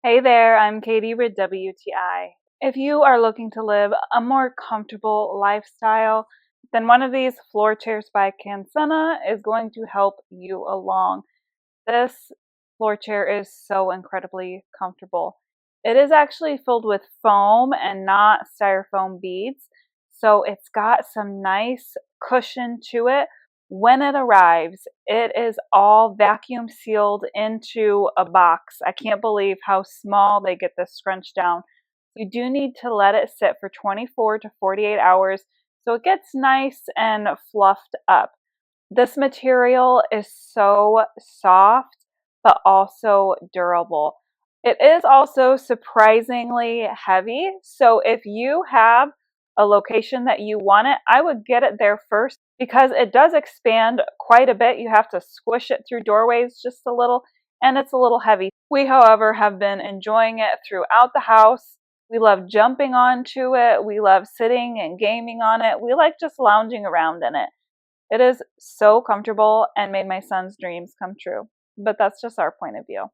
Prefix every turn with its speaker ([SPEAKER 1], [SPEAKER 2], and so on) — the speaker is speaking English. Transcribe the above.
[SPEAKER 1] Hey there, I'm Katie with WTI. If you are looking to live a more comfortable lifestyle, then one of these floor chairs by Cansunna is going to help you along. This floor chair is so incredibly comfortable. It is actually filled with foam and not styrofoam beads, so it's got some nice cushion to it. When it arrives, it is all vacuum sealed into a box. I can't believe how small they get this scrunched down. You do need to let it sit for 24 to 48 hours so it gets nice and fluffed up. This material is so soft, but also durable. It is also surprisingly heavy. So if you have a location that you want it, I would get it there first because it does expand quite a bit. You have to squish it through doorways just a little, and it's a little heavy. We, however, have been enjoying it throughout the house. We love jumping onto it. We love sitting and gaming on it. We like just lounging around in it. It is so comfortable and made my son's dreams come true. But that's just our point of view.